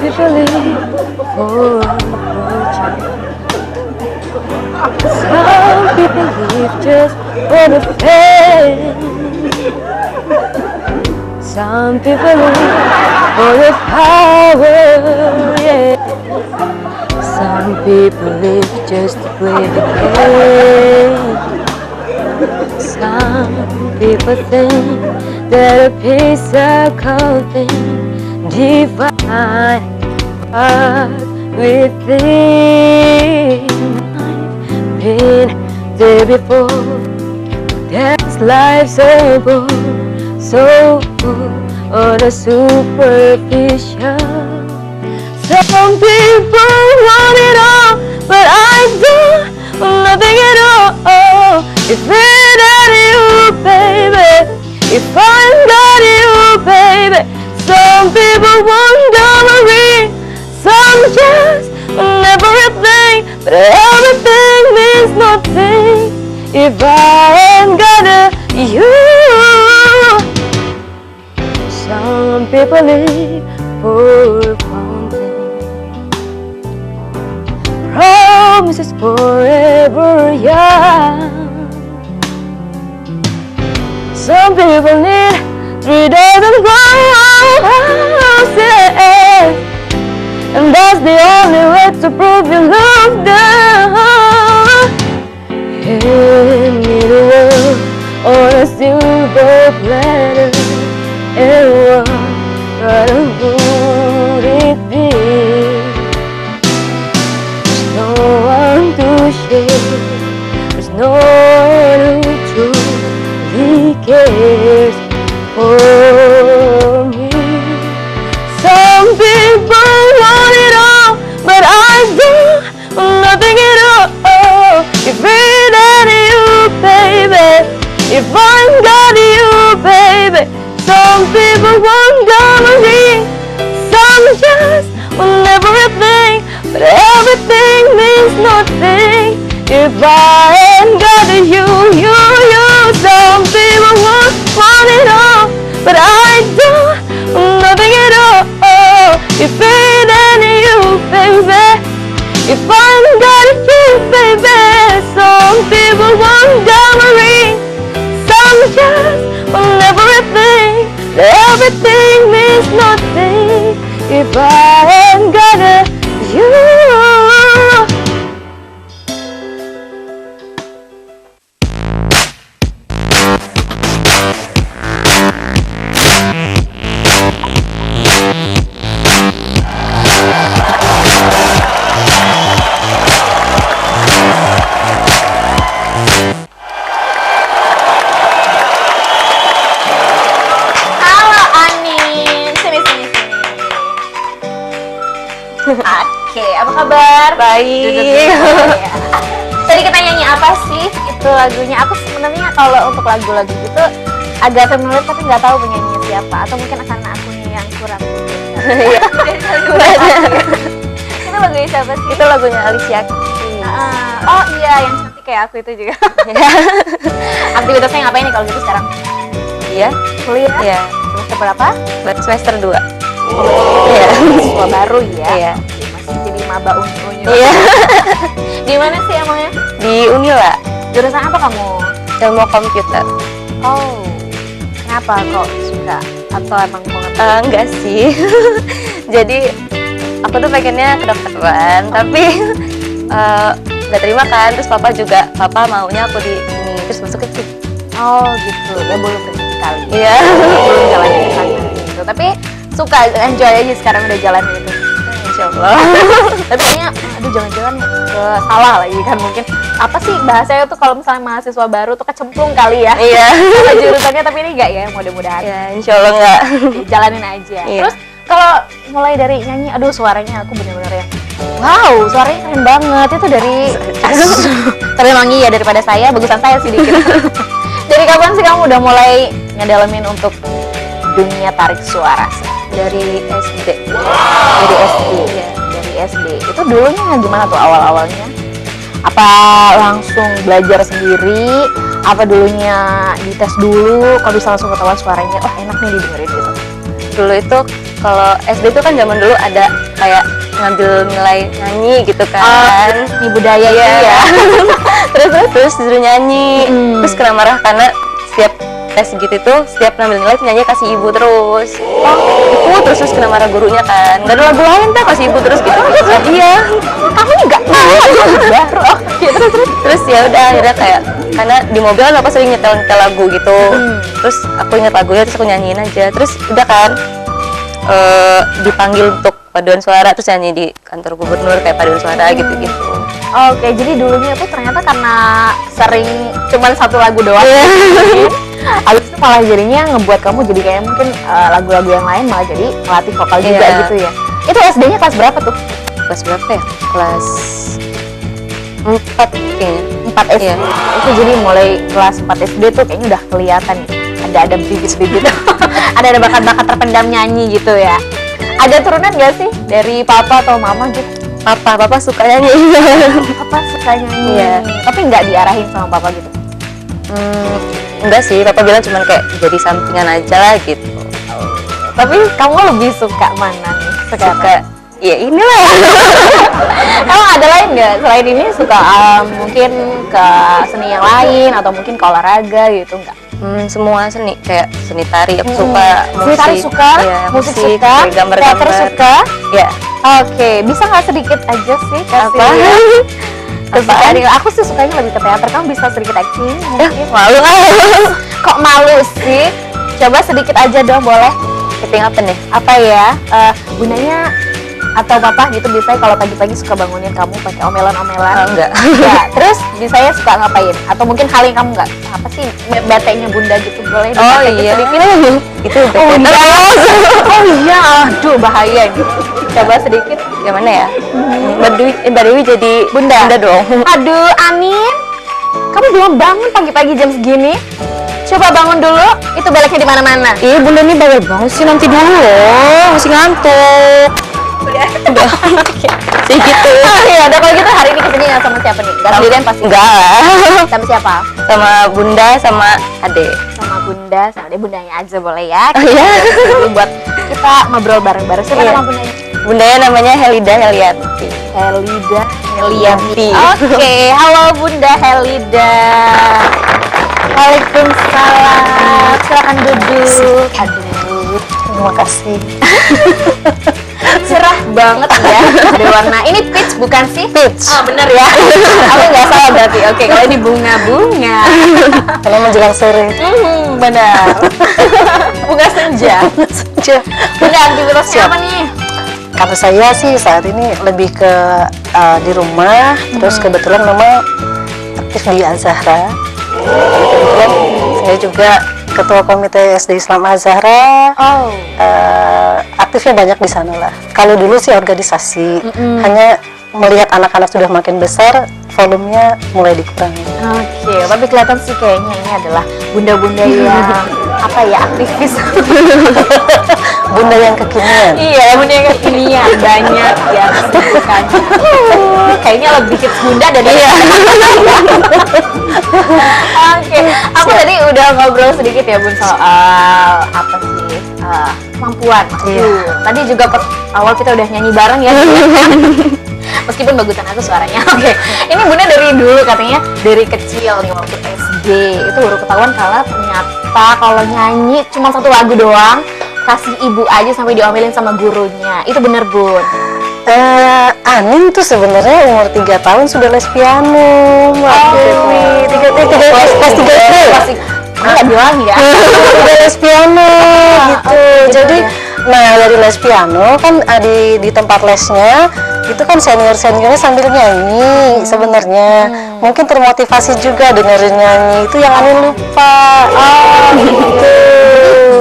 people live for change. Some people live just for the fame. Some people live for the power, yeah. Some people live just to play the game. Some people think that a piece of clothing defines what within. I've been there before. That's life so bold, so on a superficial. Some people want it all, but I do nothing at all. If it ain't you, baby, if I'm not you, baby. Some people want diamond ring, some just want everything, but everything means nothing if I ain't got you. Some people live for promises forever young. Some people need 3 days of roses, and that's the only way to prove you love them. Hand me the world on a silver platter, and what would it be? No one to share, there's no one who truly cares for me. Some people want it all, but I do nothing at all. If it ain't you, baby, if I'm got you, baby. Some people want diamond ring, some just want everything, but everything means nothing if I ain't got you. Some people want it all, but I do nothing at all. If it ain't you, baby, if I'm got you, baby. Some people want diamond ring, some just want everything, but everything means nothing if I ain't got you. Oke, apa kabar? Baik. Tadi kita nyanyi apa sih? Itu lagunya. Aku sebenarnya kalau untuk lagu-lagu gitu agak familiar tapi nggak tahu penyanyinya siapa. Atau mungkin karena akunya yang kurang. Iya. Itu lagunya siapa sih? Itu lagunya Alicia Keys. Oh iya, yang cantik kayak aku itu juga. Aktivitasnya ngapain nih kalau gitu sekarang? Iya. Kuliah? Iya. Semester berapa? Semester 2. Iya. Siswa baru ya? Iya. Masih jadi maba unyu. Iya. Di mana sih emangnya? Di Unila, Jurusan apa kamu? ilmu komputer. Oh, kenapa kok suka? Atau emang banget? Enggak sih. Jadi aku tuh pengennya kedokteran, tapi nggak terima kan. Terus papa maunya aku di ini, terus masuk ke situ. Oh gitu, ya belum rezeki kali. Iya. Belum jalan ke sana gitu. Tapi suka, enjoy aja sekarang udah jalan gitu. Insya Allah. Tapi kayaknya, aduh jangan-jangan ke salah lagi kan mungkin. Apa sih bahasanya tuh kalau misalnya mahasiswa baru tuh kecemplung kali ya? Iya. Sama jurusannya, tapi ini enggak ya, mudah-mudahan. Ya, Insya Allah enggak. Jalanin aja. Iya. Terus kalau mulai dari nyanyi, aduh suaranya aku bener-bener yang wow, suaranya keren banget. Itu dari tapi emang iya daripada saya, bagusan saya sih dikit. Dari kapan sih kamu udah mulai ngedalamin untuk dunia tarik suara? Dari SD. Dari SD. Iya. Dari SD. Itu dulunya gimana tuh awal-awalnya? Apa langsung belajar sendiri? Apa dulunya dites dulu? Kalau bisa langsung ketahuan suaranya, oh enak nih didengerin gitu. Dulu itu kalau SD itu kan zaman dulu ada kayak ngambil nilai nyanyi gitu kan. Ini budaya itu ya. terus disuruh nyanyi. Terus kena marah karena setiap tes gitu tuh setiap ngambil nilai penyanyi kasih ibu terus. Terus kena marah gurunya kan. Gak ada lagu lain tuh kasih ibu terus gitu. Iya. Kamu nggak tahu baru. Terus ya udah akhirnya kayak karena di mobil kan aku sering nyetel lagu gitu. Terus aku inget lagunya terus aku nyanyiin aja. Terus udah kan dipanggil untuk paduan suara terus nyanyi di kantor gubernur kayak paduan suara gitu-gitu. Oke, jadi dulunya tuh ternyata karena sering cuman satu lagu doang. Habis itu malah jadinya ngebuat kamu jadi kayak mungkin lagu-lagu yang lain malah jadi melatih vokal juga gitu ya. Itu SD-nya kelas berapa tuh? Kelas berapa ya? Kelas 4 kayaknya. 4 SD. Itu jadi mulai kelas 4 SD tuh kayaknya udah kelihatan ada bibit-bibit. ada bakat-bakat terpendam nyanyi gitu ya. Ada turunan gak sih dari papa atau mama gitu? Papa suka nyanyi. Papa suka nyanyi. Iya. Tapi nggak diarahin sama papa gitu? Enggak sih, papa bilang cuman kayak jadi sampingan aja lah gitu. Tapi kamu lebih suka mana nih? Suka ya inilah. Emang ada lain nggak selain ini suka mungkin ke seni yang lain atau mungkin ke olahraga gitu nggak? Semua seni kayak seni tari aku suka, seni tari suka, ya, musik suka, gambar-gambar suka. Ya. Oke, bisa nggak sedikit aja sih kasih Apa? kesukaan? Aku sih sukanya lebih ke teater. Kamu bisa sedikit acting? Malu Kok malu sih? Coba sedikit aja dong, boleh? acting apa nih? Apa ya? Bundanya atau papa gitu biasanya kalau pagi-pagi suka bangunin kamu pakai omelan-omelan. Enggak. Ya, terus biasanya suka ngapain? Atau mungkin hal yang kamu nggak apa sih beteknya bunda gitu boleh dipraktekin sedikit? Itu Oh iya, aduh bahaya gitu. Coba sedikit. Gimana ya? Mbak Dewi jadi bunda dong. Aduh, Anin. Kamu belum bangun pagi-pagi jam segini? Coba bangun dulu. Itu beleknya di mana-mana. Iya, bunda ini bawel banget sih, nanti dulu loh. Masih ngantuk. Udah. Sih gitu. Ya udah kalau gitu hari ini kesini nggak sama siapa nih? Gak sendirian pasti? Enggak lah. Sama siapa? Sama bunda, sama adek. Sama bunda, sama dia bundanya aja boleh ya. Iya. Buat kita ngobrol bareng-bareng. Siapa nama bundanya? Bundanya namanya Helida Helianti. Helida Helianti. Oke, halo Bunda Helida. Waalaikumsalam. Silakan duduk. Aduh, Terima kasih. cerah banget ya. Ada warna. Ini peach bukan sih? Peach. Oh, bener ya. Aku nggak salah berarti. Oke, kalau ini bunga-bunga. Kalau menjelang sore. Benar. Bunga senja. Bunda aktivitasnya apa nih? Kalau saya sih saat ini lebih ke di rumah, terus kebetulan memang aktif di Al-Zahra. Kebetulan saya juga ketua komite SD Islam Al-Zahra. Aktifnya banyak di sana lah. Kalau dulu sih organisasi, hanya melihat anak-anak sudah makin besar, volumenya mulai dikurangi. Oke, tapi kelihatan sih kayaknya ini adalah bunda-bunda yang apa ya, aktivis. Bunda yang kekinian. Iya, bunda yang kekinian banyak ya kesibukannya. Kayaknya lebih hits bunda dari Oke, aku tadi udah ngobrol sedikit ya Bun soal apa sih kemampuan. Tadi juga awal kita udah nyanyi bareng ya. Meskipun bagusan aku suaranya. Oke. Ini Bunda dari dulu katanya dari kecil nih waktu SD itu baru ketahuan kalau ternyata kalau nyanyi cuma satu lagu doang kasih ibu aja sampai diomelin sama gurunya. Itu bener Bun? Anin tuh sebenarnya umur 3 tahun sudah les piano. Kelas 3 SD. Nggak bilang ya. Udah les piano gitu. Jadi dari les piano kan di tempat lesnya itu kan seniornya sambil nyanyi sebenarnya. Mungkin termotivasi juga dengerin nyanyi, itu yang Anin lupa. Gitu.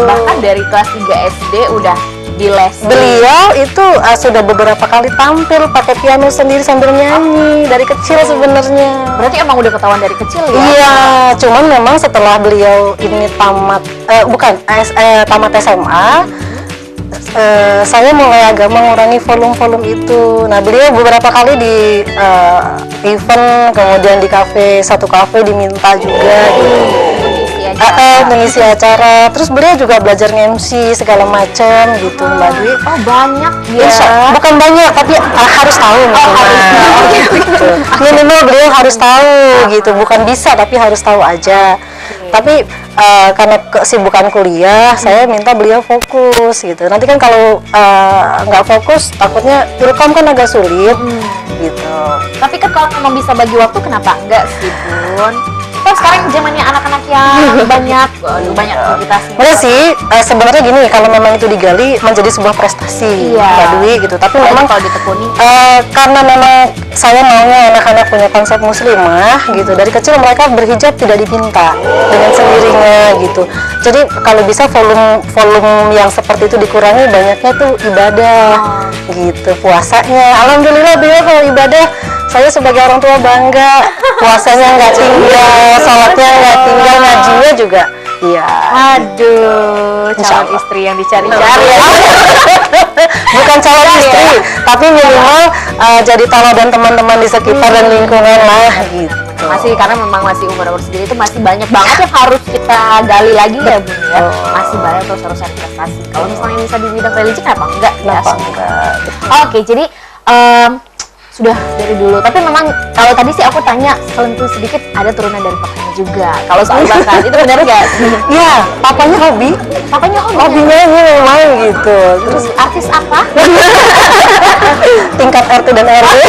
Bahkan dari kelas 3 SD udah di les. Beliau itu sudah beberapa kali tampil pakai piano sendiri sambil nyanyi dari kecil sebenarnya. Berarti emang udah ketahuan dari kecil ya? Iya, cuman memang setelah beliau ini tamat tamat SMA, saya mulai agak mengurangi volume itu. Nah, beliau beberapa kali di event, kemudian di satu kafe diminta juga. Ya, mengisi acara. Terus beliau juga belajar MC segala macam gitu, Mbak Dwi. Oh banyak ya. Bukan banyak, tapi harus tahu. Gitu. Minimal beliau harus tahu gitu, bukan bisa tapi harus tahu aja. Tapi karena kesibukan kuliah, saya minta beliau fokus gitu. Nanti kan kalau nggak fokus, takutnya direkam kan agak sulit gitu. Tapi kan kalau memang bisa bagi waktu, kenapa enggak sih, Bun? Kan sekarang zamannya anak-anak yang banyak aktivitasnya. Bener sih, sebenarnya gini, kalau memang itu digali menjadi sebuah prestasi, Mbak Dwi gitu. Tapi memang kalau ditekuni, karena memang saya maunya anak-anak punya konsep muslimah gitu. Dari kecil mereka berhijab tidak diminta, dengan sendirinya gitu. Jadi kalau bisa volume yang seperti itu dikurangi, banyaknya tuh ibadah gitu, puasanya. Alhamdulillah beliau kalau ibadah, saya sebagai orang tua bangga, puasanya nggak tinggal, sholatnya nggak tinggal, ngajinya juga. Iya. Aduh, calon istri yang dicari-cari ya. Bukan calon istri, tapi minimal jadi teladan teman-teman di sekitar dan lingkungan lah gitu. Masih, karena memang masih umur segini itu masih banyak banget yang harus kita gali lagi ya, Bun ya. Masih banyak, terus harus cari prestasi. Kalau misalnya bisa di bidang religi, kenapa enggak? Kenapa enggak? Oke, jadi sudah dari dulu. Tapi memang kalau tadi sih aku tanya selentuh sedikit, ada turunan dari papanya juga. Kalau soal bakat itu benar nggak? Iya, papanya hobi. Papanya hobi. Hobinya ini memang gitu. Terus artis apa? Tingkat RT dan RW.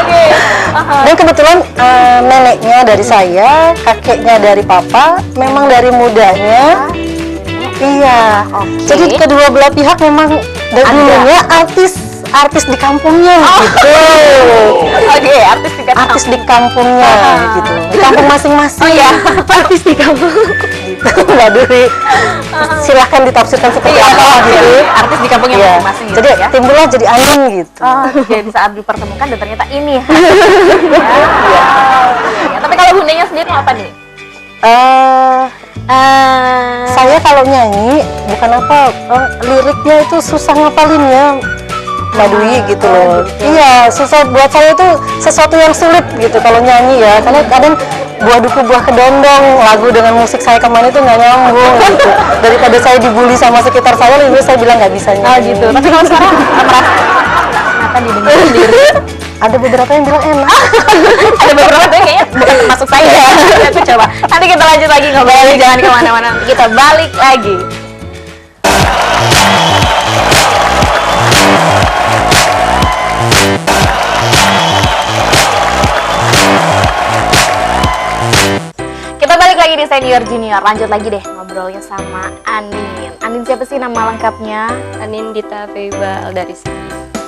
Oke. Dan kebetulan neneknya dari saya, kakeknya dari papa, memang dari mudanya. Iya. Jadi kedua belah pihak memang dari dulunya artis di kampungnya gitu. Oke, artis di kampungnya gitu. Di kampung masing-masing. Oh iya, artis di kampung. Gitu. Mbak Duri. Silahkan ditafsirkan seperti apa gitu. Artis di kampungnya masing-masing Jadi ya. timbullah jadi angin gitu. Oke, di saat dipertemukan dan ternyata ini. Tapi kalau bundanya sendiri apa nih? Saya kalau nyanyi bukan apa, liriknya itu susah ngapalinnya, Mbak Dwi gitu loh. Iya, susah buat saya itu sesuatu yang sulit gitu kalau nyanyi ya, karena kadang buah duku buah kedondong, lagu dengan musik saya kemarin itu nggak nyambung gitu. Daripada saya dibully sama sekitar saya, lebih baik saya bilang nggak bisa nyanyi. Gitu. Tapi kalau sekarang merasa kenapa didengar sendiri? Ada beberapa yang bilang enak. Ada beberapa yang kayaknya bukan termasuk saya. Aku coba. Nanti kita lanjut lagi ngobrol, jangan kemana-mana. Nanti kita balik lagi. Kita balik lagi di Senior Junior. Lanjut lagi deh ngobrolnya sama Anin. Anin siapa sih nama lengkapnya? Anin Dita Feiba Aldarisi.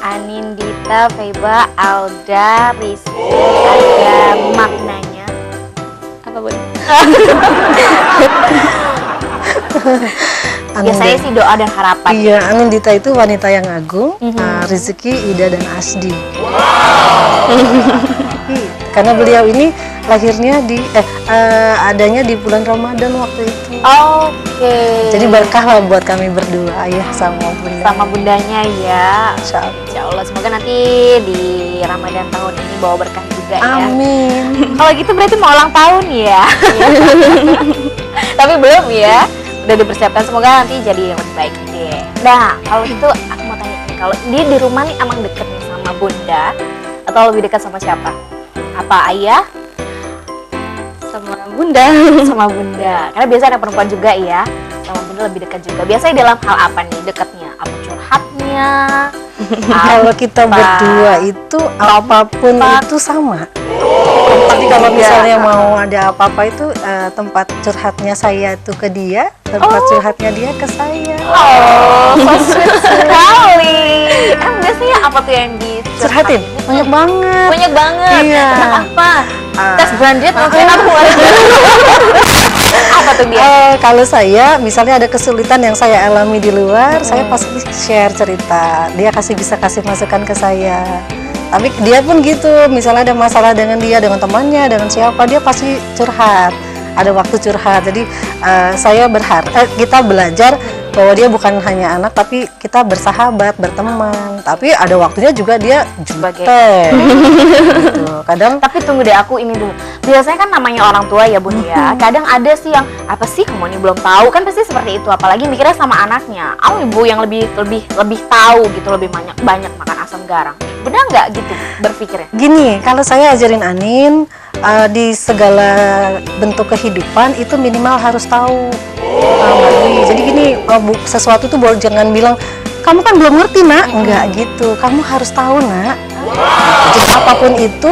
Anin Dita Feiba Aldarisi. Ada maknanya Apa Bun? Biasanya sih doa dan harapan. Iya, Anin Dita itu wanita yang agung, rezeki, Ida dan Asdi. Karena beliau ini lahirnya adanya di bulan Ramadan waktu itu. Oke. Jadi berkah lah buat kami berdua, ayah sama bunda. Sama bundanya ya. Insya Insya Allah, semoga nanti di Ramadan tahun ini bawa berkah juga ya. Amin. Kalau gitu berarti mau ulang tahun ya. Tapi belum ya. Udah dipersiapkan, semoga nanti jadi yang lebih baik deh. Nah, kalau itu aku mau tanya nih, kalau dia di rumah nih emang deket nih sama bunda atau lebih dekat sama siapa? Apa ayah? Sama Bunda. Sama bunda. Karena biasa ada perempuan juga ya. Sama bunda lebih dekat juga. Biasanya dalam hal apa nih dekatnya? Apa curhatnya? Kalau kita berdua itu apapun itu sama. Tapi kalau misalnya mau ada apa-apa itu tempat curhatnya saya itu ke dia, tempat curhatnya dia ke saya. Oh, so sweet sekali. Biasanya apa tuh yang Curhatin? Banyak banget. Banyak banget. Iya. Tentang apa? Tes branded mungkin aku. Apa tuh dia? Kalau saya misalnya ada kesulitan yang saya alami di luar, saya pasti share cerita. Dia bisa kasih masukan ke saya. Tapi dia pun gitu, misalnya ada masalah dengan dia, dengan temannya, dengan siapa, dia pasti curhat. Ada waktu curhat. Jadi saya kita belajar bahwa dia bukan hanya anak tapi kita bersahabat, berteman. Tapi ada waktunya juga dia Sebagai- jutek. Gitu. Kadang Tapi tunggu deh, aku ini dulu. Biasanya kan namanya orang tua ya Bun ya. Kadang ada sih yang apa sih kamu ini belum tahu, kan pasti seperti itu. Apalagi mikirnya sama anaknya. Aku ibu yang lebih tahu gitu, lebih banyak makan asam garam. Benar nggak gitu berpikirnya? gini, kalau saya ajarin Anin di segala bentuk kehidupan itu minimal harus tahu. Mbak Dwi. Jadi gini, sesuatu tuh jangan bilang kamu kan belum ngerti nak, enggak gitu. Kamu harus tahu nak. Jadi apapun itu,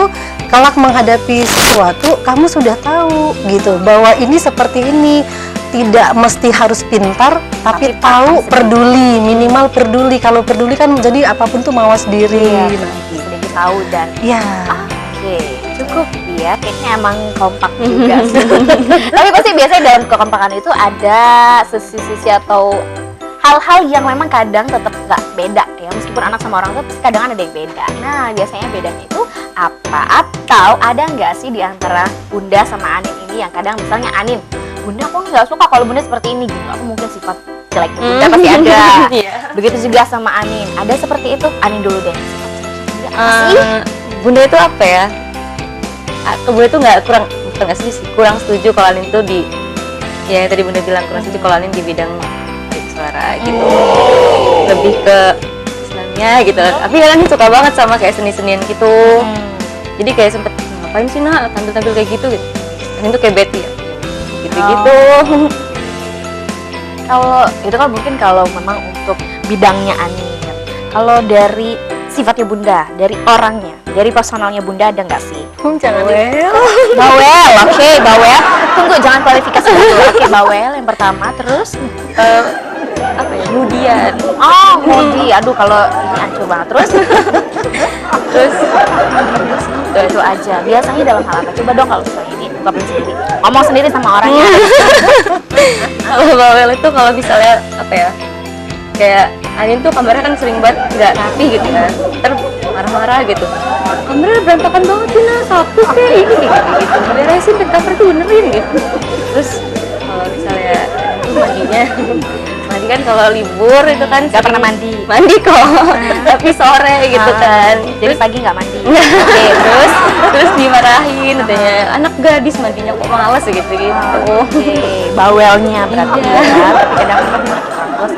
kelak menghadapi sesuatu, kamu sudah tahu gitu bahwa ini seperti ini. Tidak mesti harus pintar, tapi tahu, peduli, minimal peduli. Kalau peduli kan jadi apapun tuh mawas diri. Iya, Nah, gitu. sedikit tahu dan Ya. oke, cukup ya. Kayaknya emang kompak juga sih. Tapi pasti biasanya dalam kekompakan itu ada sisi-sisi atau hal-hal yang memang kadang tetap nggak beda ya. Meskipun anak sama orang tua, kadang ada yang beda. Nah, biasanya bedanya itu apa? Atau ada nggak sih di antara Bunda sama Anin ini yang kadang misalnya Anin, Bunda aku nggak suka kalau Bunda seperti ini gitu. Aku mungkin sifat jelek Bunda pasti ada. Iya. Begitu juga sama Anin. Ada seperti itu? Anin dulu deh. Bunda apa sih? Bunda itu apa ya? Bunda itu bukan nggak setuju sih, kurang setuju kalau Anin tuh ya yang tadi Bunda bilang kurang setuju kalau Anin di bidang suara gitu, lebih ke Islamnya gitu. Tapi Anin suka banget sama kayak seni-senian gitu. Jadi kayak sempet ngapain sih nak tampil-tampil kayak gitu. Anin tuh kayak Betty ya, gitu-gitu. Kalau itu kan mungkin kalau memang untuk bidangnya Anin. Kalau dari sifatnya Bunda, dari orangnya, dari personalnya Bunda ada nggak sih? Jangan Bawel, oke, bawel. Tunggu, jangan kualifikasi dulu. Oke, bawel yang pertama, terus apa ya, kemudian oh, Modi. Aduh, kalau ini ancur banget. Terus terus itu aja. Biasanya dalam hal apa? Coba dong kalau misalnya ini ungkapin sendiri. Ngomong sendiri sama orangnya. kalau bawel itu kalau misalnya apa ya, kayak Anin tuh kamarnya kan sering banget nggak rapi gitu kan, terus marah-marah gitu, kamarnya berantakan banget sih nah, sapu kayak ini kayak gitu, beresin bed cover tuh benerin gitu. Terus kalau misalnya mandi kan kalau libur itu kan Nggak pernah mandi. kok tapi sore gitu kan, Jadi pagi nggak mandi. oke, terus dimarahin katanya anak gadis mandinya kok males gitu. Oke, bawelnya berarti ya. Tapi kadang kurang bos.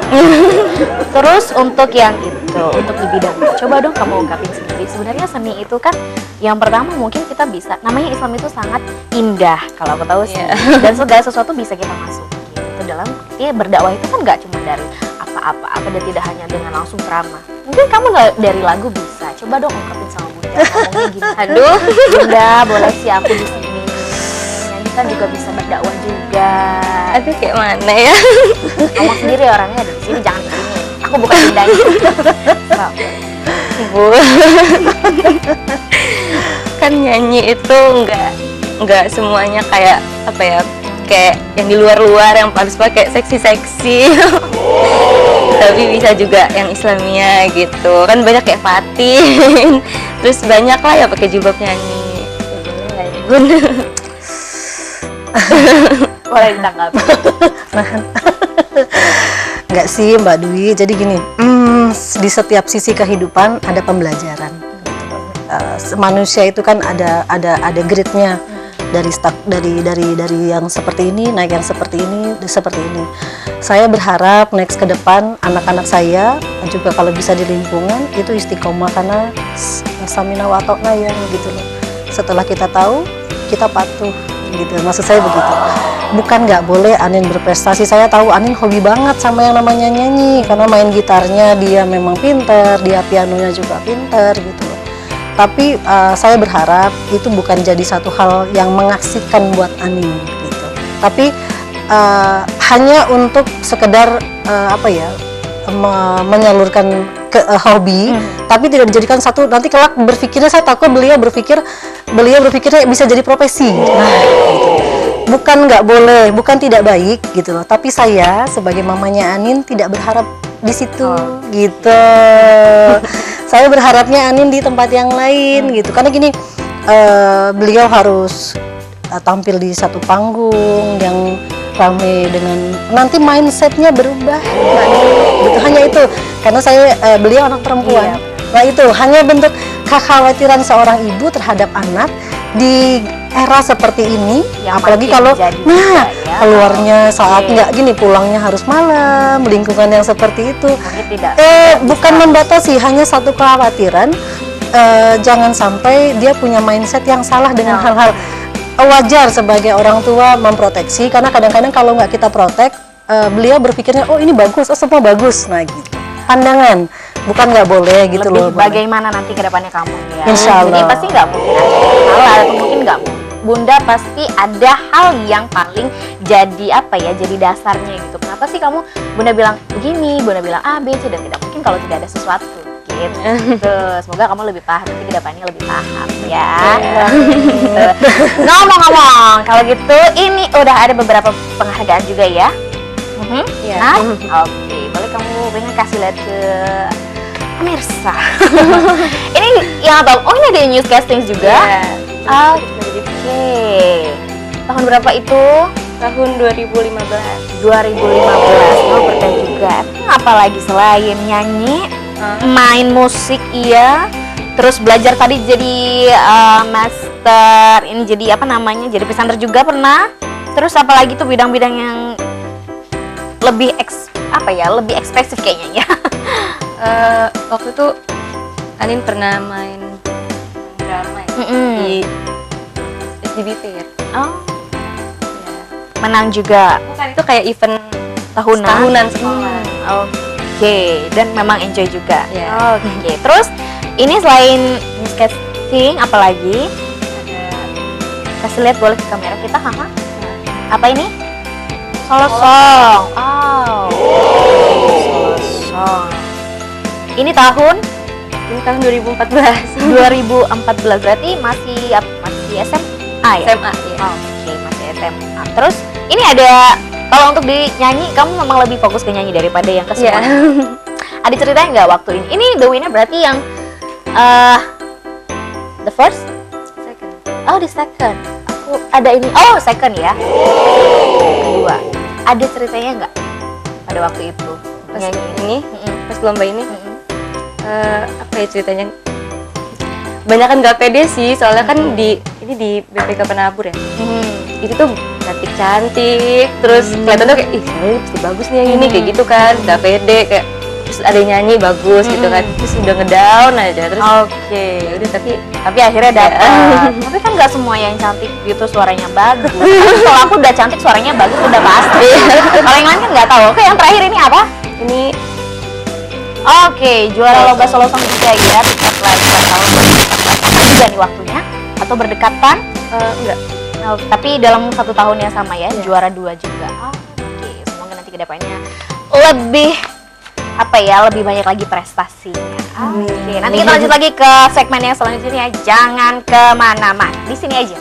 Terus untuk yang itu, untuk di bidang, coba dong kamu ungkapin sendiri. Sebenarnya seni itu kan yang pertama mungkin kita bisa, namanya Islam itu sangat indah kalau aku tahu sih. Iya. Dan segala sesuatu bisa kita masuk gitu dalam berdakwah itu kan nggak cuma dari apa-apa dan tidak hanya dengan langsung ceramah. Mungkin kamu dari lagu bisa. Coba dong ungkapin sama Bunda ngomongnya gini. Aduh, Bunda, boleh sih aku di sini. Nyanyi kan juga bisa berdakwah juga. aduh kayak mana ya. Ngomong sendiri orangnya di sini, jangan di sini. Aku bukan bundanya. Wow. Bu, kan nyanyi itu nggak semuanya kayak apa ya, kayak yang di luar-luar yang harus pakai seksi-seksi. Tapi bisa juga yang Islamnya gitu kan, banyak kayak Fatin. Terus banyak lah ya pakai jilbab nyanyi. Bun, Boleh ditanggapi. Enggak sih Mbak Dwi, jadi gini, di setiap sisi kehidupan ada pembelajaran. Manusia itu kan ada gridnya, dari yang seperti ini naik yang seperti ini. Saya berharap next ke depan anak-anak saya juga kalau bisa di lingkungan itu istiqomah, karena samina wa ta'na ya gitu loh. Setelah kita tahu, kita patuh gitu. Maksud saya begitu. Bukan nggak boleh Anin berprestasi. Saya tahu Anin hobi banget sama yang namanya nyanyi, karena main gitarnya dia memang pinter, dia pianonya juga pinter gitu loh. Tapi saya berharap itu bukan jadi satu hal yang mengasihkan buat Anin gitu. Tapi hanya untuk sekedar menyalurkan hobi, tapi tidak dijadikan satu. Nanti kelak berpikirnya, saya takut beliau berpikirnya bisa jadi profesi. Nah, gitu. Bukan nggak boleh, bukan tidak baik gitu loh. Tapi saya sebagai mamanya Anin tidak berharap di situ gitu. Saya berharapnya Anin di tempat yang lain gitu. Karena gini, beliau harus tampil di satu panggung yang rame dengan nanti mindsetnya berubah. Nah, gitu. Hanya itu, karena beliau anak perempuan. Nah itu hanya bentuk kekhawatiran seorang ibu terhadap anak di era seperti ini, Yang apalagi makin kalau jadi juga ya. keluarnya saat nggak gini, pulangnya harus malam, lingkungan yang seperti itu. Mungkin tidak Bukan membatasi, hanya satu kekhawatiran, jangan sampai dia punya mindset yang salah dengan hal-hal. Wajar sebagai orang tua memproteksi, karena kadang-kadang kalau nggak kita protek, beliau berpikirnya oh ini bagus, oh semua bagus. Nah gitu, pandangan, bukan nggak boleh gitu lebih loh. bagaimana nanti ke depannya kamu ya. Insya Allah. Jadi pasti nggak mungkin ada salah atau mungkin nggak, Bunda pasti ada hal yang paling jadi apa ya, jadi dasarnya gitu. Kenapa sih kamu Bunda bilang begini, Bunda bilang A, B, C, dan tidak mungkin kalau tidak ada sesuatu gitu. Semoga kamu lebih paham, nanti ke depannya lebih paham ya. Ngomong-ngomong, kalau gitu ini udah ada beberapa penghargaan juga ya. Iya. Nah, oke, boleh kamu pengen kasih lihat ke pemirsa. Ini yang apa? Oh ini ada newscasting juga. Oke. Tahun berapa itu? Tahun 2015. 2015. Oh berkah juga. Apalagi selain nyanyi, main musik iya, terus belajar tadi jadi master, ini jadi apa namanya? Jadi presenter juga pernah. Terus apalagi tuh bidang-bidang yang lebih lebih ekspresif kayaknya ya. Waktu itu Anin pernah main drama ya, di SDBT ya. Oh. Menang juga. Bukan, itu kayak event Tahunan sekolah. Oke, dan memang enjoy juga. Iya. Oke, terus ini selain newscasting apalagi? Kasih lihat boleh ke kamera kita, Kakak. Apa ini? Solo song. Oh. Solo song. Ini tahun Ini tahun 2014. 2014, berarti masih SMA ya? SMA ya. Oke, masih SMA. Terus ini ada, kalau untuk di nyanyi kamu memang lebih fokus ke nyanyi daripada yang ke semua. Ada ceritanya nggak waktu ini? Ini the winner berarti yang the first? Second. Oh, the second. Aku ada ini. Oh, second ya. Kedua. Ada ceritanya nggak pada waktu itu? Pas Nyanyi ini, pas lomba ini, Mm-mm. apa ya ceritanya? Banyak kan nggak pede sih, soalnya kan ini di BPK Penabur ya. Itu tuh cantik, terus kelihatan tuh kayak ih sebenarnya pasti bagus nih yang ini kayak gitu kan, nggak pede kayak, terus ada yang nyanyi bagus gitu kan, terus udah ngedown aja terus. Oke. Ya udah Tapi akhirnya dapat. Tapi kan nggak semua yang cantik gitu suaranya bagus. Kalau aku udah cantik suaranya bagus udah pasti. Kalau yang lain kan nggak tahu. Oke, yang terakhir ini apa? ini Oke, juara lomba solo song juga ya. Tiket lagi tahun 2014. Sama juga nih waktunya atau berdekatan? enggak. Oh, tapi dalam 1 tahun yang sama ya, juara 2 juga. Oke, semoga nanti kedepannya lebih lebih banyak lagi prestasinya. Oke, nanti kita lanjut lagi ke segmen yang selanjutnya. Jangan kemana-mana, di sini aja.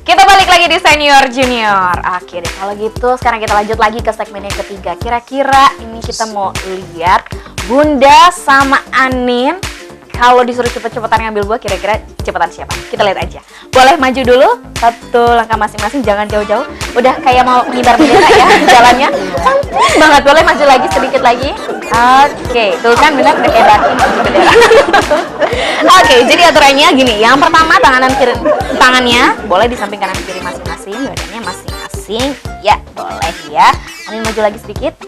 Kita balik lagi di Senior Junior. Oke deh, kalau gitu sekarang kita lanjut lagi ke segmen yang ketiga. Kira-kira ini kita mau lihat Bunda sama Anin kalau disuruh cepet-cepetan ngambil buah, kira-kira cepetan siapa? Kita lihat aja. Boleh maju dulu, 1 langkah masing-masing, jangan jauh-jauh. Udah kayak mau ngibar bendera ya jalannya. Cantik banget, boleh maju lagi sedikit lagi. Oke, tuh kan benar udah kayak daki maju bendera. Oke, jadi aturannya gini. Yang pertama tangannya boleh di samping kanan kiri masing-masing, badannya masing-masing. Ya, boleh ya. Anin maju lagi sedikit.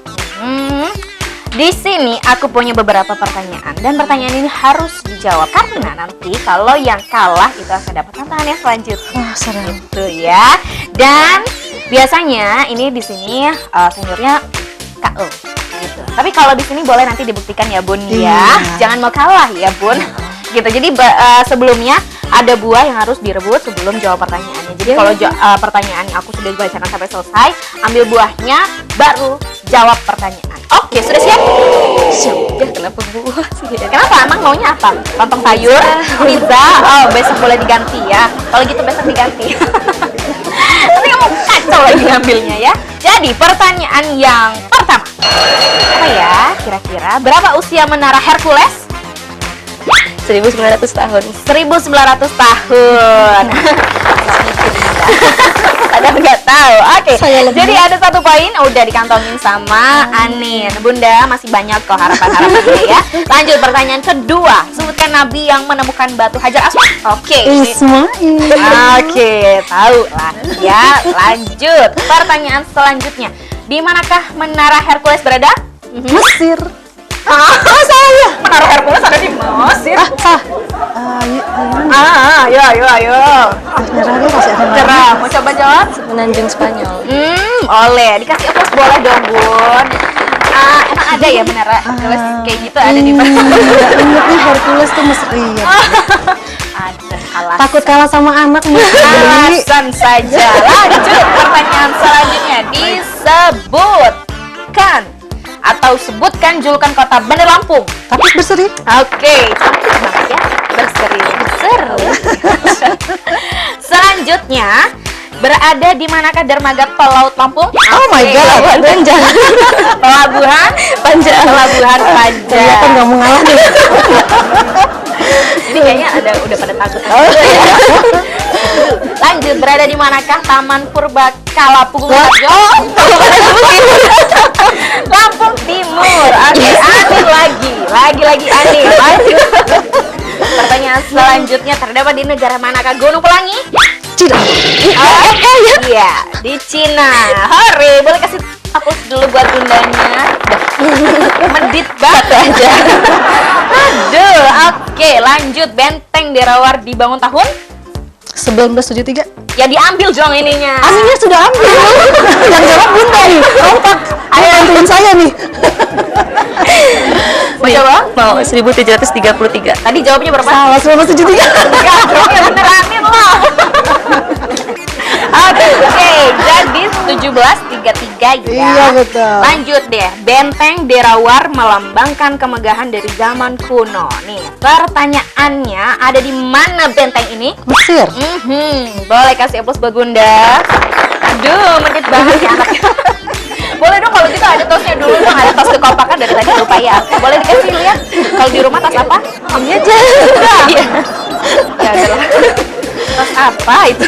Di sini aku punya beberapa pertanyaan dan pertanyaan ini harus dijawab karena nanti kalau yang kalah itu akan dapat tantangan yang selanjutnya. Wah, seru. Gitu ya. Dan biasanya ini di sini seniornya KO gitu. Tapi kalau di sini boleh nanti dibuktikan ya Bun ya. Jangan mau kalah ya Bun. Gitu. Jadi sebelumnya ada buah yang harus direbut sebelum jawab pertanyaannya. Jadi kalau pertanyaan aku sudah dibacakan sampai selesai, ambil buahnya baru jawab pertanyaan. Oke, sudah siap? Siap. Ya kenapa buah sih? Kenapa? Emang maunya apa? Lontong sayur? Pizza? Oh, besok boleh diganti ya. Kalau gitu besok diganti. Nanti kamu kacau lagi ngambilnya ya. Jadi pertanyaan yang pertama, apa ya? Kira-kira berapa usia menara Hercules? 1900 tahun. 1900 tahun. Ada nggak tahu. Oke. Jadi ada 1 poin udah dikantongin sama Anin. Bunda masih banyak kok harapan-harapannya ya. Lanjut pertanyaan kedua. Sebutkan nabi yang menemukan batu Hajar Aswad. Oke. Ismail. Oke, tahu lah ya. Lanjut. Pertanyaan selanjutnya. Di manakah menara Hercules berada? Mesir. Saya. Menara Hercules ada di Mesir. Ayo. Nyerahnya masih ada Cerah, mau coba jawab? Semenanjung Spanyol. Oleh. Dikasih applause boleh dong, Bun. Emang ada ya menara Hercules kayak gitu ada di mana? Ingatnya Hercules tuh Mesir. Iya. Ada alasan. Takut kalah sama anak nih. Alasan saja. Lanjut pertanyaan selanjutnya. Disebutkan atau sebutkan julukan kota Bandar Lampung. Tapi berseri. Oke, cantik banget ya. Berseri. Selanjutnya, berada di manakah dermaga tol Laut Lampung? Oh my god. Panjang. Pelabuhan Panjang. Pelabuhan Panjang. Ternyata nggak mau ngalah nih. Ini kayaknya udah pada takut. Lanjut, berada di manakah Taman Purbakala Pugung Harjo? Lampung Timur. Oke, Anin lagi Anin. Lanjut. Pertanyaan selanjutnya, terdapat di negara manakah Gunung Pelangi? Cina. Iya, di Cina. Hore, boleh kasih applause dulu buat bundanya. Medit banget aja. Aduh, oke, lanjut. Benteng Derawar dibangun tahun? 1973. Ya diambil dong ininya. Aninnya sudah ambil. Yang jawab Bunda nih. Kompak. Ayo bantuin saya nih. Mau coba? Mau 1733. Tadi jawabnya berapa? Salah 1973. Enggak, dong, ya bener Amin loh. Oke, jadi 1733 ya. Iya, betul. Lanjut deh, Benteng Derawar melambangkan kemegahan dari zaman kuno. Nih, pertanyaannya, ada di mana benteng ini? Mesir. Boleh kasih applause buat Bunda. Aduh, medit banget ya anaknya. Boleh dong kalau gitu ada tosnya dulu dong, ada tos kekompakan dari tadi lupa ya. Boleh dikasih lihat kalau di rumah tas apa? Ini aja. Iya. Ya adalah. Tas apa itu?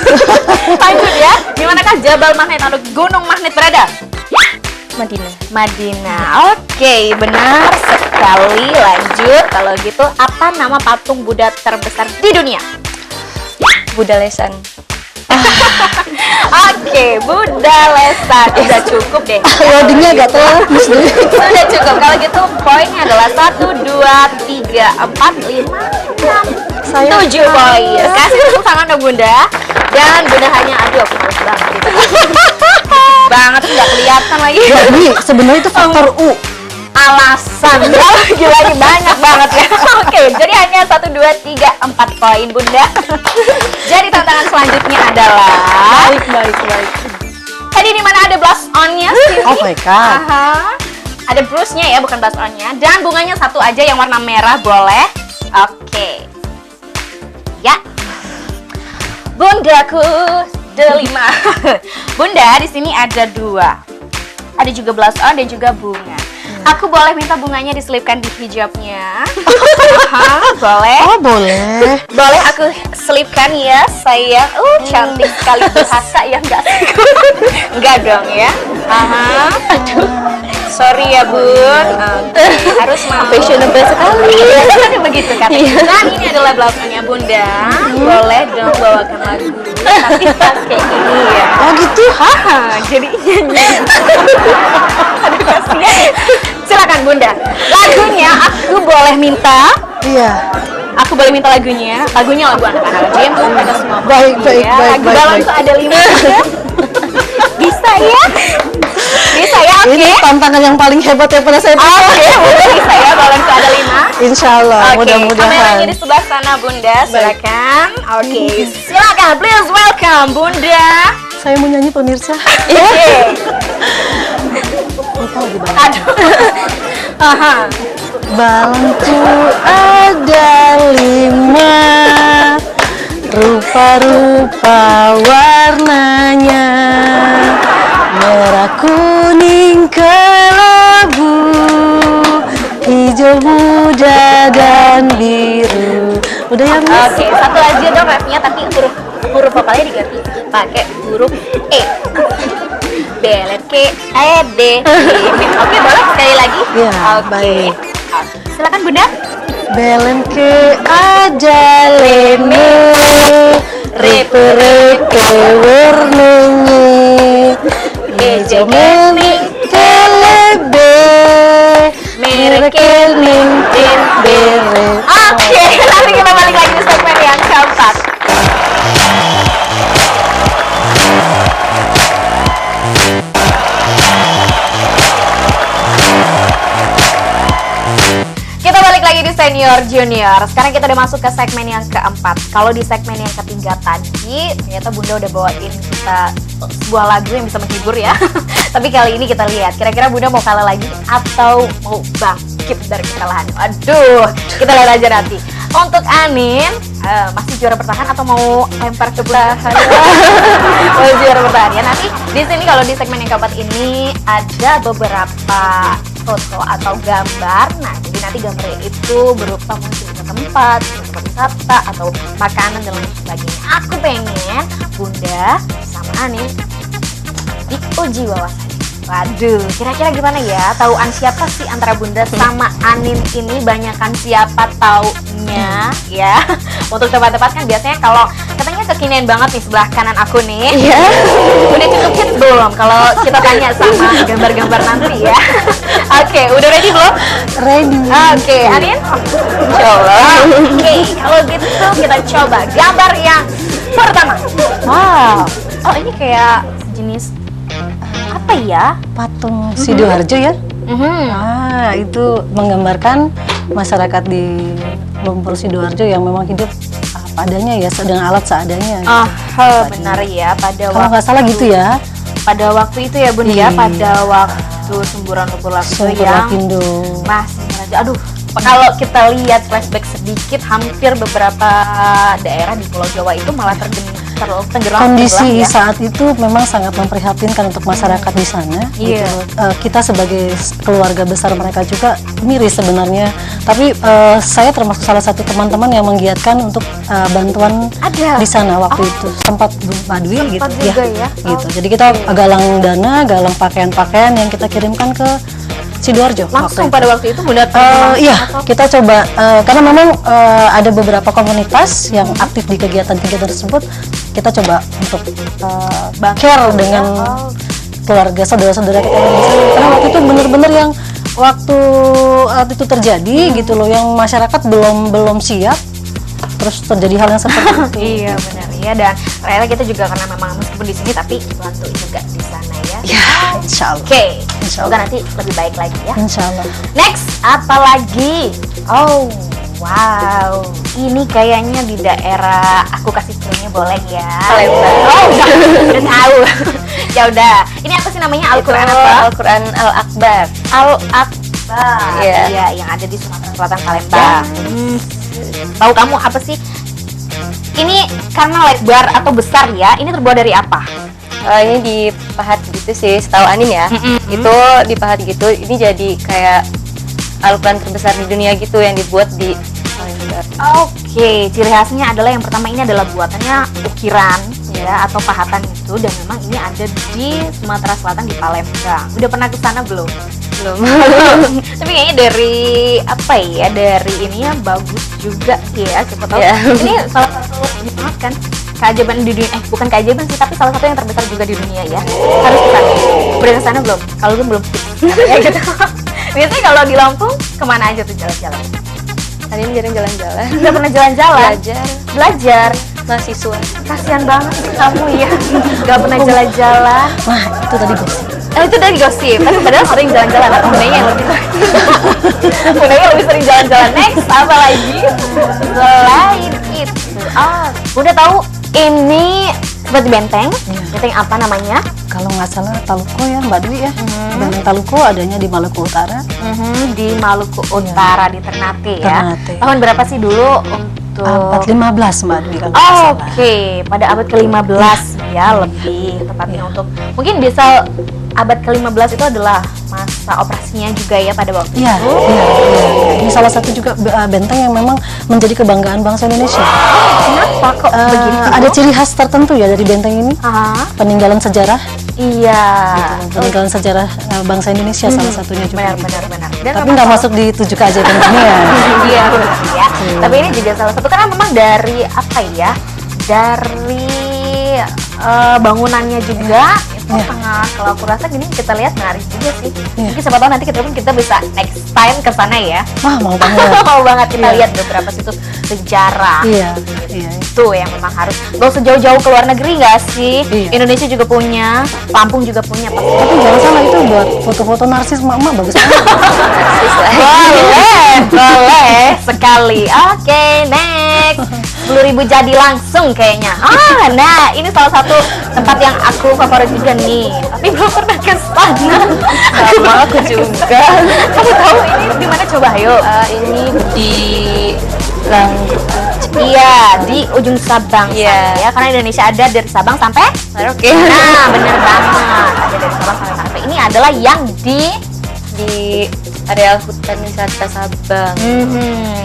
Lanjut ya. Di manakah Jabal Magnet atau Gunung Magnet berada? Madinah. Oke, benar sekali. Lanjut. Kalau gitu, apa nama patung Buddha terbesar di dunia? Buddha Lesan. Oke, Buddha Lesan. Udah cukup deh. Loadingnya agak telat. Sudah cukup. Kalau gitu poinnya adalah 1, 2, 3, 4, 5, 6, 7 poin. Kasih tepuk tangan dong Bunda. Dan Bunda hanya, aduh aku males banget gitu. Banget nggak kelihatan lagi. Jadi sebenarnya itu faktor U. Alasan lagi banyak banget ya. Oke, jadi hanya 1, 2, 3, 4 poin Bunda. Jadi tantangan selanjutnya adalah Baik. tadi di mana ada blush on-nya sih? Oh my god. Aha. Ada brush-nya ya, bukan blush on-nya. Dan bunganya satu aja yang warna merah boleh. Oke. Ya. Bundaku delima. Bunda, di sini ada 2. Ada juga blush on dan juga bunga. Aku boleh minta bunganya diselipkan di hijabnya. Boleh? Oh boleh. Boleh aku selipkan ya sayang. Cantik sekali bahasa ya enggak? Enggak dong ya. Aduh. Sorry ya Bun. Harus mau. Fashionable sekali. Begitu katanya. Dan ini adalah blausannya Bunda. Boleh dong bawakan lagu. Tapi pakai ini ya. Oh gitu. Jadi nyanyi. Aduh kasihan. Silakan Bunda. Lagunya aku boleh minta. Iya. Aku boleh minta lagunya. Lagunya lagu anak-anak aja yang pada semua. Baik. Lagu balon tuh ada 5. Bisa ya? Bisa ya? Oke. Ini tantangan yang paling hebat yang pernah saya buat. Oke, Bunda bisa ya balon tuh ada 5. Insya Allah. Oke, Mudah-mudahan. kameranya di sebelah sana Bunda, silakan. Oke, silakan, please welcome Bunda. Saya mau nyanyi pemirsa. Oke. Aduh. Aha. Balonku ada 5, rupa-rupa warnanya, merah kuning kelabu, hijau muda dan biru. Udah ya Mas? Oke, satu aja dong rapnya, tapi huruf vokalnya diganti pakai huruf E. Belet ke D. Oke, boleh sekali lagi? Iya, Oke. baik. Silakan Bunda. Belen ke ajalene, repe-repe warnanya, hijau meni kelebe, merah kening bere. Oke, nanti kita balik lagi di segmen yang keempat. Kita balik lagi di Senior Junior. Sekarang kita udah masuk ke segmen yang keempat. Kalau di segmen yang ketiga tadi, ternyata Bunda udah bawain kita sebuah lagu yang bisa menghibur ya. Tapi kali ini kita lihat, kira-kira Bunda mau kalah lagi atau mau bangkit dari kekalahan? Aduh, kita lihat aja nanti. Untuk Anin, masih juara bertahan atau mau lempar ke bertahan? Mau juara bertahan ya. Nanti di sini kalau di segmen yang keempat ini ada beberapa foto atau gambar. Nah, jadi nanti gambarnya itu berupa mungkin ke tempat wisata atau makanan dan lain sebagainya. Aku pengen Bunda sama Anin diuji wawasan. Waduh, kira-kira gimana ya? Tauan siapa sih antara Bunda sama Anin ini? Banyakan siapa taunya ya? Untuk tepat-tepat kan biasanya kalau katanya kekinian banget nih sebelah kanan aku nih. Iya. Udah cukup hits belum? Kalau kita tanya sama gambar-gambar nanti ya. Oke, udah ready belum? Ready. Oke, Anin? Insyaallah. Oke, kalau gitu kita coba gambar yang pertama. Wow. Oh, ini kayak jenis apa ya? Patung Sidoarjo ya? Ah, itu menggambarkan masyarakat di Lumpur Sidoarjo yang memang hidup apa adanya ya, dengan alat seadanya. Benar ya. Kalau nggak salah gitu ya. Pada waktu itu ya Bun ya, pada waktu semburan lumpur lapindo yang Lapindo. masih meraja. Aduh, kalau kita lihat flashback sedikit, hampir beberapa daerah di Pulau Jawa itu malah tenggelam. Kondisi ya. saat itu memang sangat memprihatinkan untuk masyarakat di sana. Iya. Gitu. Kita sebagai keluarga besar mereka juga miris sebenarnya. Tapi saya termasuk salah satu teman-teman yang menggiatkan untuk bantuan Ada. di sana waktu itu. Sempat Badwi gitu juga ya. Gitu. Jadi kita galang dana, galang pakaian-pakaian yang kita kirimkan ke Sidoarjo. Langsung waktu pada waktu itu Bunda iya, kita coba karena memang ada beberapa komunitas yang aktif di kegiatan-kegiatan tersebut. Kita coba untuk care dengan keluarga saudara-saudara kita yang di sana. Karena waktu itu benar-benar yang waktu itu terjadi gitu loh, yang masyarakat belum siap, terus terjadi hal yang seperti itu. Iya benar ya, dan ternyata kita juga karena memang meskipun di sini tapi bantu juga di sana ya. Ya, insya Allah. Oke, Insya semoga Allah. nanti lebih baik lagi ya. Insya Allah. Next, apa lagi? Oh, wow. Ini kayaknya di daerah, aku kasih clue-nya boleh ya? Palembang. Oh, udah tahu. Ya udah. Ini apa sih namanya? Al-Qur'an apa? Al-Quran Al-Akbar. Al-Akbar. Iya. Iya, yang ada di Sumatera Selatan Palembang. Tahu kamu apa sih? Ini karena lebar atau besar ya? Ini terbuat dari apa? Ini dipahat gitu sih, setahu Anin ya. Itu dipahat gitu. Ini jadi kayak Al-Quran terbesar di dunia gitu yang dibuat di Palembang. Oke, ciri khasnya adalah yang pertama ini adalah buatannya ukiran ya atau pahatan itu, dan memang ini ada di Sumatera Selatan di Palembang. Udah pernah ke sana belum? Belum. Tapi kayaknya dari apa ya? Dari ininya bagus juga ya. Siapa tahu. Ya. Ini salah satu banget kan keajaiban di dunia. Bukan keajaiban sih, tapi salah satu yang terbesar juga di dunia ya. Harus ke sana. Udah ke sana belum? Kalau belum ya gitu. Biasanya kalau di Lampung kemana aja tuh jalan-jalan? Anin jarang jalan-jalan. Nggak pernah jalan-jalan. Belajar. Mahasiswa. Kasihan banget sih kamu ya. Nggak pernah jalan-jalan. Nah, itu tadi gosip. Itu dari gosip, tapi padahal sering jalan-jalan. Aku Bundanya yang lebih Bundanya lebih sering jalan-jalan. Next, apa lagi? Selain itu, Bunda tahu ini seperti benteng. Benteng apa namanya? Kalau nggak salah Taluko ya, Mbak Dwi ya. Benteng Taluko adanya di Maluku Utara. Di Maluku Utara, di Ternate ya. Ternate. Tahun berapa sih dulu itu? Abad 15 Mbak Dwi kalau nggak salah. Oke, pada abad ke-15 ya lebih tepatnya untuk mungkin bisa abad ke-15 itu adalah masa operasinya juga ya pada waktu Iya, itu. iya. Ini salah satu juga benteng yang memang menjadi kebanggaan bangsa Indonesia. Kenapa kok begitu? Ada ciri khas tertentu ya dari benteng ini, Ah, peninggalan sejarah, iya. peninggalan sejarah bangsa Indonesia salah satunya juga. Benar. Dan Tapi memang nggak masuk di 7 keajaiban dunia. Iya benar ya. Tapi ini juga salah satu karena memang dari apa ya? Dari bangunannya juga itu Iya. sangat, kalau aku rasa gini kita lihat menarik juga sih. Iya. Mungkin siapa tahu nanti kita bisa next time ke sana ya. Wah, mau banget. Mau banget kita Iya. lihat beberapa situs sejarah. Iya, iya. Itu yang memang harus gak usah jauh-jauh ke luar negeri nggak sih? Iya. Indonesia juga punya, Lampung juga punya pasti. Tapi jangan salah, itu buat foto-foto narsis emak-emak bagus banget. Boleh sekali. Oke, next. 10.000 jadi langsung kayaknya. Nah ini salah satu tempat yang aku favorit juga nih. Tapi belum pernah ke sana. Sama aku juga. Kamu tahu ini di mana coba? Ayo. Ini di Iya, di ujung Sabang Iya. sana ya. Karena Indonesia ada dari Sabang sampai Merauke. Nah, bener banget. Ada dari Sabang sampai Merauke. Ini adalah yang di Di areal hutan wisata Sabang.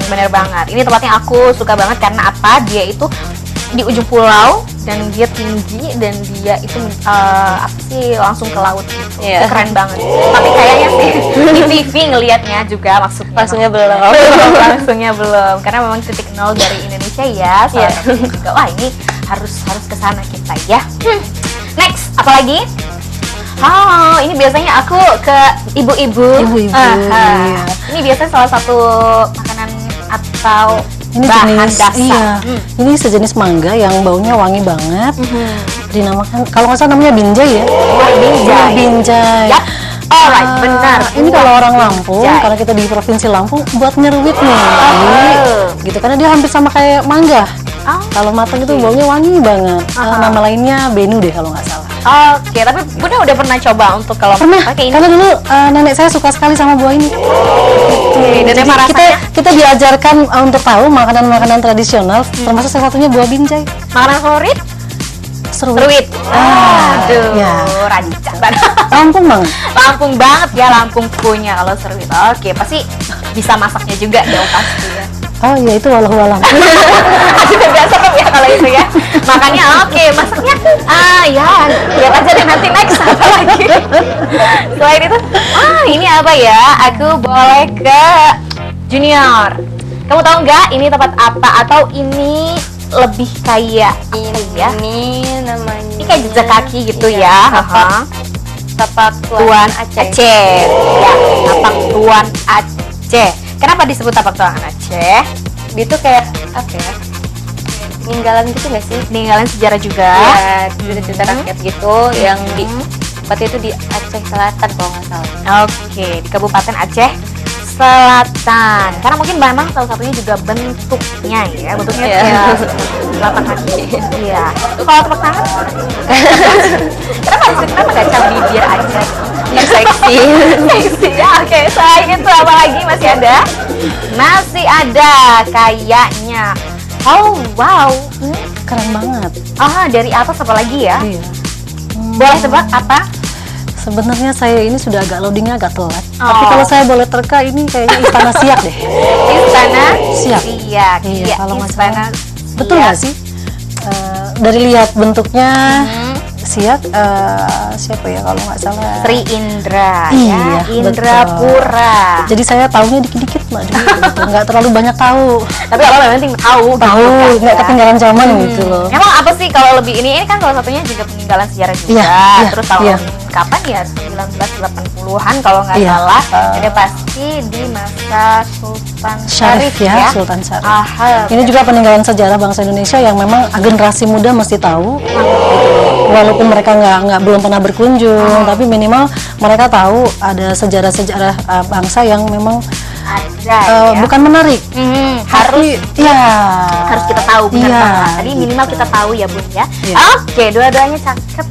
bener banget. Ini tempatnya aku suka banget karena apa? Dia itu di ujung pulau dan dia tinggi dan dia itu apa sih langsung ke laut gitu. Iya. Itu keren banget. Tapi kayaknya sih di TV ngelihatnya juga maksudnya. Langsungnya belum. Langsungnya belum karena memang titik nol dari Indonesia ya. Salah Iya. satunya juga. Wah, ini harus ke sana kita ya. Next, apa lagi? Oh, ini biasanya aku ke ibu-ibu. Ibu-ibu, Aha. iya. Ini biasanya salah satu makanan atau Ini bahan jenis, dasar. iya. Ini sejenis mangga yang baunya wangi banget. Dinamakan, kalau nggak salah namanya binjai ya. Wah, binjai. Binjai. Yap. Alright, Ah, benar. Ini kalau orang Lampung, Binjai. karena kita di provinsi Lampung, buat nyeruit nih. Oh. Gitu, karena dia hampir sama kayak mangga. Oh. Kalau matang itu baunya wangi banget. Nama lainnya benu deh kalau nggak salah. Oke, tapi Bunda udah pernah coba untuk kalau Pernah, pakai ini? karena dulu nenek saya suka sekali sama buah ini. Dan Jadi emang kita rasanya kita diajarkan untuk tahu makanan-makanan tradisional, termasuk salah satunya buah binjai. makanan favorit? Seruit. Seruit. Aduh, ya. rancak. Lampung banget. Lampung banget ya, Lampung punya kalau seruit. Oke, pasti bisa masaknya juga dong pasti ya. Oh iya, itu walau-walau. Sudah biasa kan ya kalau itu ya. Makanya oke, masaknya ya lihat aja deh nanti next apa lagi. Selain itu, ini apa ya? Aku boleh ke Junior. Kamu tahu nggak ini tempat apa atau ini lebih kayak apa ya? Ini namanya. Ini kayak jejak kaki gitu Iya, ya. Tapak Tuan Aceh. Aceh. Ya, tapak Tuan Aceh. Kenapa disebut tapak Tuan Aceh? Dia tuh kayak apa ya? Peninggalan gitu nggak sih? Peninggalan sejarah juga. Ya, cerita-cerita rakyat gitu yang di tempatnya itu di Aceh Selatan kalau nggak salah. Oke, di Kabupaten Aceh Selatan. Karena mungkin memang salah satunya juga bentuknya ya, bentuknya Iya. kayak telapak kaki. Iya. Kalau telapak tangan? Kenapa nggak cap bibir aja? Yang seksi. Seksi ya. Oke, selain itu apa lagi masih ada? Masih ada kayaknya. Oh wow, ini Keren banget. dari atas apa lagi ya? Iya. Boleh tebak apa? Sebenarnya saya ini sudah agak loadingnya agak telat. Oh. Tapi kalau saya boleh terka, ini kayaknya Istana Siak deh. Istana Siak. Siak. Iya, kalau nggak Istana Betul Siak. nggak sih? Dari lihat bentuknya, Siak, siapa ya kalau nggak salah? Sri Indra Iya, ya, Indrapura. Jadi saya tahunya dikit-dikit Mbak Dwi, gitu. Nggak terlalu banyak tahu. Tapi kalau memang penting tahu Nggak ya. ketinggalan zaman gitu loh. Emang apa sih kalau lebih ini kan salah satunya juga peninggalan sejarah juga. Iya, iya, Terus tahun iya. kapan ya? 1980-an kalau nggak Iya. salah. Ada pasti di masa Sultan Syarif Syarif ya, Sultan Syarif. Aha. Ini juga peninggalan sejarah bangsa Indonesia yang memang generasi muda mesti tahu. Gitu. Walaupun mereka belum pernah berkunjung, tapi minimal mereka tahu ada sejarah-sejarah bangsa yang memang Ada ya. bukan menarik. Harus Tapi, ya harus kita tahu benar Iya, banget. Tadi gitu. minimal kita tahu ya Bun ya. Iya. Oke, dua-duanya cakep.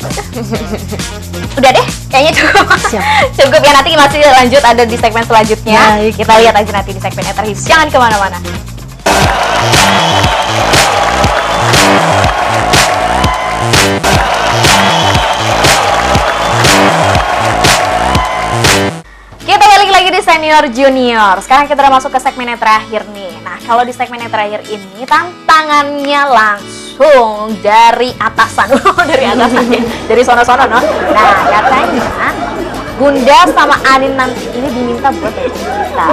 Udah deh, kayaknya cukup. Siap. Cukup ya, nanti masih lanjut ada di segmen selanjutnya. Baik. Kita lihat aja nanti di segmen Etherhits. Jangan kemana-mana. Kita balik lagi di Senior Junior. Sekarang kita udah masuk ke segmen yang terakhir nih. Nah, kalau di segmen yang terakhir ini tantangannya langsung dari atasan. Dari atasan ya. Dari sono-sono, no. Nah, katanya Bunda sama Anin nanti ini diminta buat bacain berita.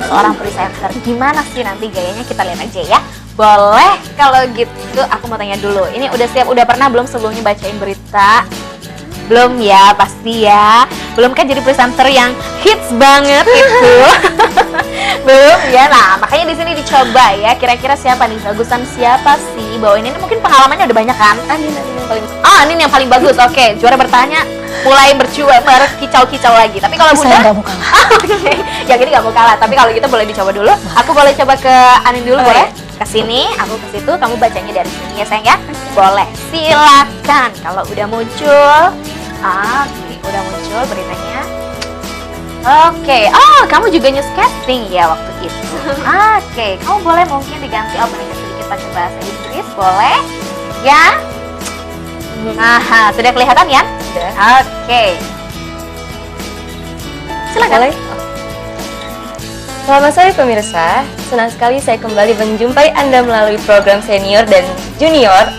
Seorang presenter. Gimana sih nanti gayanya, kita lihat aja ya. Boleh kalau gitu aku mau tanya dulu. Ini udah siap, udah pernah belum sebelumnya bacain berita? Belum ya, pasti ya. Belum kan jadi presenter yang hits banget itu. Belum ya. Nah, makanya di sini dicoba ya. Kira-kira siapa nih? Bagusan siapa sih? Bawain ini mungkin pengalamannya udah banyak kan? Anin yang paling. Anin yang paling bagus. Oke, juara bertanya mulai berkicau-kicau lagi. Tapi kalau Bunda, saya nggak mau kalah. Oke, yang ini nggak mau kalah. Tapi kalau gitu boleh dicoba dulu. Aku boleh coba ke Anin dulu, boleh? Ke sini, aku ke situ. Kamu bacanya dari sini ya sayang ya. Boleh. Silakan. Kalau udah muncul. Oke, udah muncul beritanya. Oke, oh kamu juga news casting ya waktu itu. Oke, kamu boleh mungkin diganti openingnya sedikit pakai bahasa Inggris, boleh? Ya? Aha, sudah kelihatan ya? Sudah. Oke. Silakan. Boleh? Selamat sore pemirsa, senang sekali saya kembali menjumpai Anda melalui program Senior dan Junior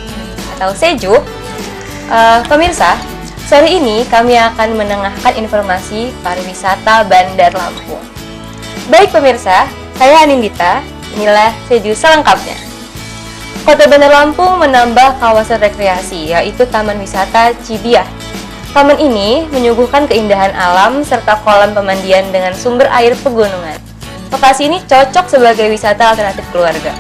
atau SEJU. Pemirsa, sore ini kami akan menengahkan informasi pariwisata Bandar Lampung. Baik pemirsa, saya Anindita, inilah SEJU selengkapnya. Kota Bandar Lampung menambah kawasan rekreasi, yaitu Taman Wisata Cibiah. Taman ini menyuguhkan keindahan alam serta kolam pemandian dengan sumber air pegunungan. Lokasi ini cocok sebagai wisata alternatif keluarga.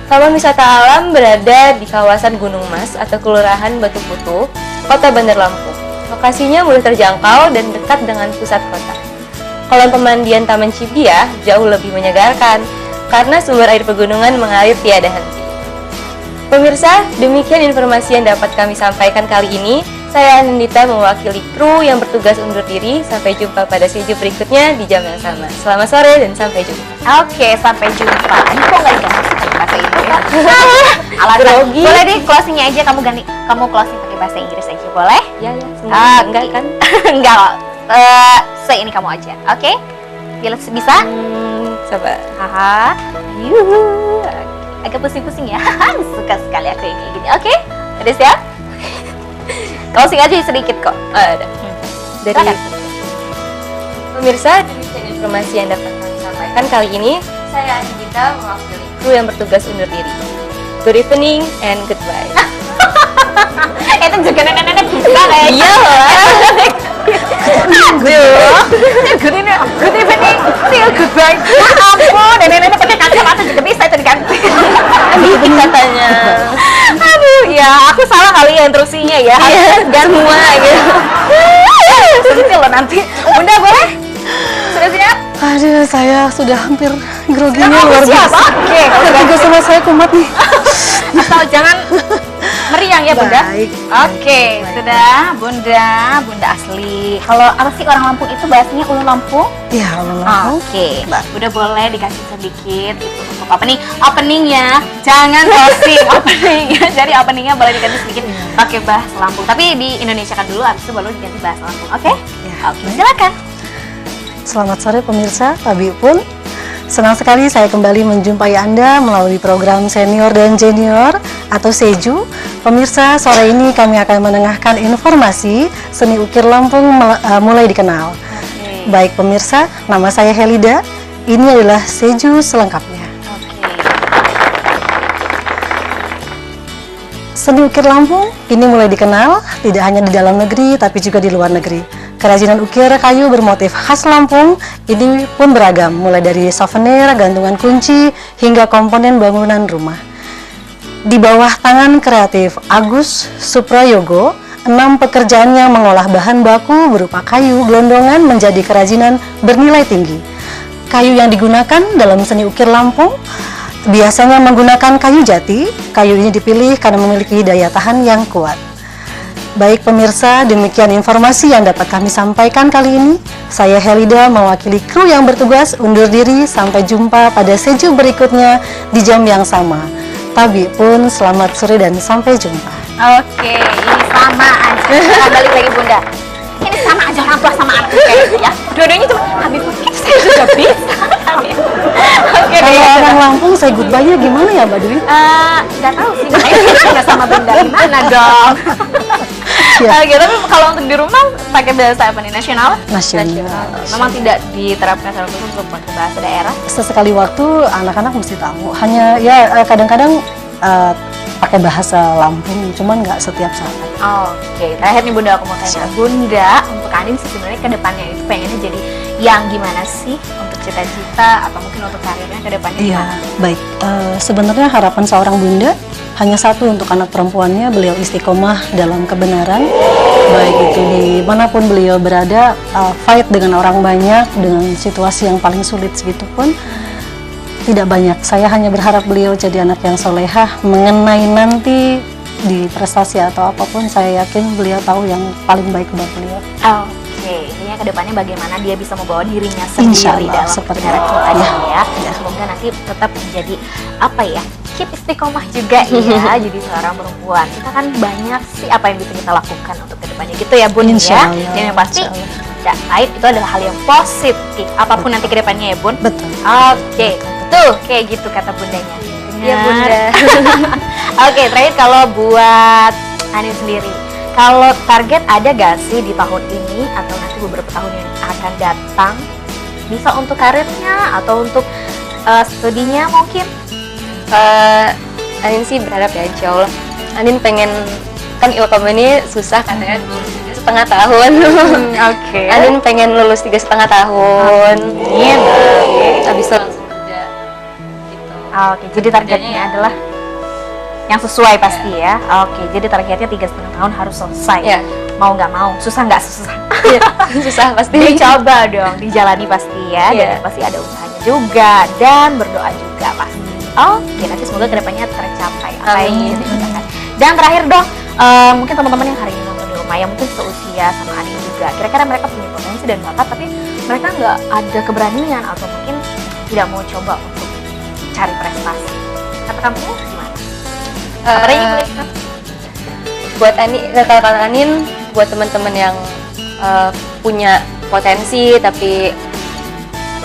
Taman Wisata Alam berada di kawasan Gunung Mas atau Kelurahan Batu Putu, Kota Bandar Lampung. Lokasinya mudah terjangkau dan dekat dengan pusat kota. Kolam pemandian Taman Cibiah jauh lebih menyegarkan karena sumber air pegunungan mengalir tiada henti. Pemirsa, demikian informasi yang dapat kami sampaikan kali ini. Saya Anindita mewakili kru yang bertugas undur diri. Sampai jumpa pada SEJU berikutnya di jam yang sama. Selamat sore dan sampai jumpa. Oke, sampai jumpa. Ini kok nggak diganti pakai bahasa Inggris? Alasan. Boleh deh closingnya aja kamu ganti. Kamu closing pakai bahasa Inggris aja, boleh? Ya, semoga enggak kan? Enggak. Ini kamu aja. Oke? Bisa? Coba. Haha. Yuhu. Agak pusing-pusing ya. Suka sekali aku yang kayak gini. Oke? Udah siap? Closing aja sedikit kok. Ada. Dari Silakan. pemirsa, demikian informasi yang dapat kami sampaikan kali ini. Saya Anindita mewakili kru yang bertugas undur diri. Good evening and goodbye. Itu juga nenek-nenek kita kayak. Iya lah. Aduh. Good evening. See you goodbye. Ya ampun, nenek-nenek pakai kacamata juga bisa itu diganti. Gitu katanya. Aduh, ya aku salah kali ya instruksinya ya. Dan semua gitu. Sedih loh nanti. Bunda boleh? Sudah siap? Aduh, saya sudah hampir groginya Kamu luar siap? biasa. Oke. Juga sama saya kumat nih. Asal jangan meriang ya Bunda. Baik. Oke, sudah Bunda asli. Kalau apa sih orang Lampung itu bahasanya ulun Lampung? Ya, Allah. Oke, Bunda boleh dikasih sedikit itu untuk openingnya. Jangan closing openingnya. Jadi openingnya boleh diganti sedikit pakai bahasa Lampung. Tapi di Indonesia kan dulu, habis itu baru diganti bahasa Lampung. Oke? Ya. Oke, silakan. Selamat sore pemirsa, Tabi pun. Senang sekali saya kembali menjumpai Anda melalui program Senior dan Junior atau SEJU. Pemirsa, sore ini kami akan menengahkan informasi seni ukir Lampung mulai dikenal. Oke. Baik pemirsa, nama saya Helida. Ini adalah SEJU selengkapnya. Oke. Seni ukir Lampung ini mulai dikenal tidak hanya di dalam negeri tapi juga di luar negeri. Kerajinan ukir kayu bermotif khas Lampung ini pun beragam, mulai dari souvenir, gantungan kunci, hingga komponen bangunan rumah. Di bawah tangan kreatif Agus Suprayogo, 6 pekerjaannya mengolah bahan baku berupa kayu gelondongan menjadi kerajinan bernilai tinggi. Kayu yang digunakan dalam seni ukir Lampung biasanya menggunakan kayu jati. Kayu ini dipilih karena memiliki daya tahan yang kuat. Baik pemirsa, demikian informasi yang dapat kami sampaikan kali ini. Saya Helida mewakili kru yang bertugas undur diri. Sampai jumpa pada seju berikutnya di jam yang sama. Tabi pun selamat sore dan sampai jumpa. Oke, ini sama aja. Kita balik lagi Bunda. Ini sama aja orang tua sama anak kayak ya. Dua-duanya cuma Habib itu saya juga bisa. Oke, Kalau orang Lampung saya goodbye-nya gimana ya Mbak Dwi? nggak tahu sih, nggak sama Bunda gimana dong. Ya. Oke, tapi kalau untuk di rumah pakai bahasa apa nih? Nasional? Nasional. Memang tidak diterapkan secara khusus untuk pakai bahasa daerah. Sesekali waktu anak-anak mesti tahu. Hanya ya kadang-kadang pakai bahasa Lampung, cuman nggak setiap saat. Oke, terakhir nih Bunda aku mau tanya. Bunda, untuk Anin sih sebenarnya ke depannya itu pengennya jadi yang gimana sih untuk cita-cita atau mungkin untuk karirnya ke depannya? Iya, baik. Sebenarnya harapan seorang bunda hanya satu untuk anak perempuannya, beliau istiqomah dalam kebenaran, baik itu dimanapun beliau berada, fight dengan orang banyak, dengan situasi yang paling sulit segitu pun tidak banyak. Saya hanya berharap beliau jadi anak yang solehah, mengenai nanti di prestasi atau apapun, saya yakin beliau tahu yang paling baik buat beliau. Oke, intinya ke depannya bagaimana dia bisa membawa dirinya Insya sendiri Allah, dalam seperti kebenaran itu. tadi Ya. ya. Semoga nanti tetap menjadi apa ya? Keep istiqomah juga ya, jadi seorang perempuan. Kita kan banyak sih apa yang bisa kita lakukan untuk ke depannya gitu ya Bun Insya ya. Allah, Dan yang pasti insya Allah. tidak lain itu adalah hal yang positif apapun nanti ke depannya ya Bun. Betul. Oke, tuh kayak gitu kata bundanya. Iya, Bunda. Oke, terakhir kalau buat Anin sendiri, kalau target ada gak sih di tahun ini atau nanti beberapa tahun yang akan datang, bisa untuk karirnya atau untuk studinya mungkin? Anin sih berharap ya, insya Allah. Anin pengen, kan ilkom ini susah kan ya, lulus 3,5 tahun. Oke. Anin pengen lulus 3,5 tahun. Amin. Habis itu langsung kerja. Gitu. Oke, jadi targetnya adalah yang sesuai pasti ya. Oke, jadi targetnya 3,5 tahun harus selesai. Ya. Mau nggak mau, susah nggak susah. Iya, susah pasti. Dicoba dong, dijalani pasti ya. Dan Iya. pasti ada usahanya juga dan berdoa juga pasti. Oke, nanti semoga kedepannya tercapai apa yang Amin. ingin diusahakan. Dan terakhir dong, mungkin teman-teman yang hari ini nonton di rumah, yang mungkin seusia sama Anin juga, kira-kira mereka punya potensi dan bakat, tapi mereka nggak ada keberanian atau mungkin tidak mau coba untuk cari prestasi. Kata kamu gimana? Apa yang boleh kita? Buat kalau Anin, buat teman-teman yang punya potensi tapi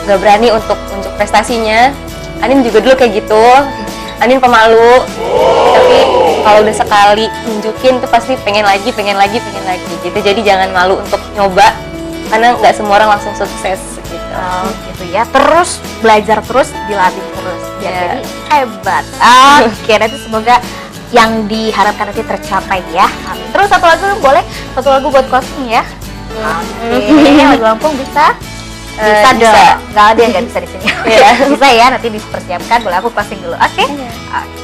nggak berani untuk prestasinya, Anin juga dulu kayak gitu. Anin pemalu, tapi kalau udah sekali nunjukin tuh pasti pengen lagi gitu. Jadi jangan malu untuk nyoba, karena nggak semua orang langsung sukses gitu. Oh, gitu ya. Terus belajar terus, dilatih terus biar Ya. jadi hebat. Oke, nanti semoga yang diharapkan nanti tercapai ya. Amin. Terus satu lagu boleh? Satu lagu buat closing ya. Oke, ini lagu Lampung bisa? Bisa Bisa. dong. Nggak ada yang nggak bisa di sini. Iya. Bisa ya, nanti dipersiapkan. Boleh aku closing dulu. Oke? Oke.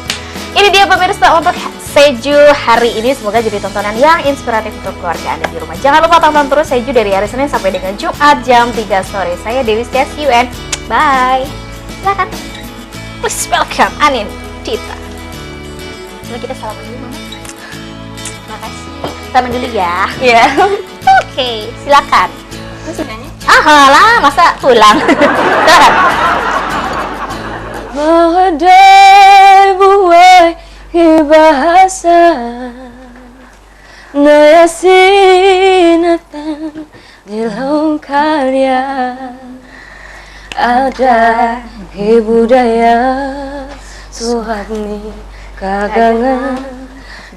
Ini dia pemirsa untuk Seju hari ini. Semoga jadi tontonan yang inspiratif untuk keluarga Anda di rumah. Jangan lupa tonton terus Seju dari hari Senin sampai dengan Jumat jam 3 sore. Saya Dewi Setia, see you and bye. Silakan. Please welcome Anin Tita. Coba kita salaman dulu, Mama. Makasih. Salaman dulu ya. Iya. Oke, silakan. Terus nyanyi? Lah, masa pulang? Silakan. Mahadai buai bahasa Naya sinatan di karya ada budaya suhani kagangan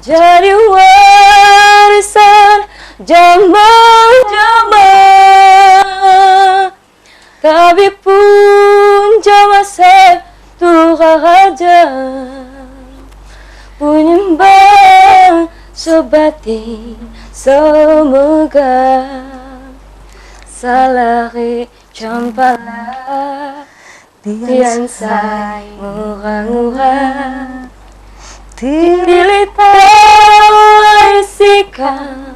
jadi warisan zaman tapi pun jama satu raja penyembah sebati semoga salari campala tian sai murah-murah dilita isikan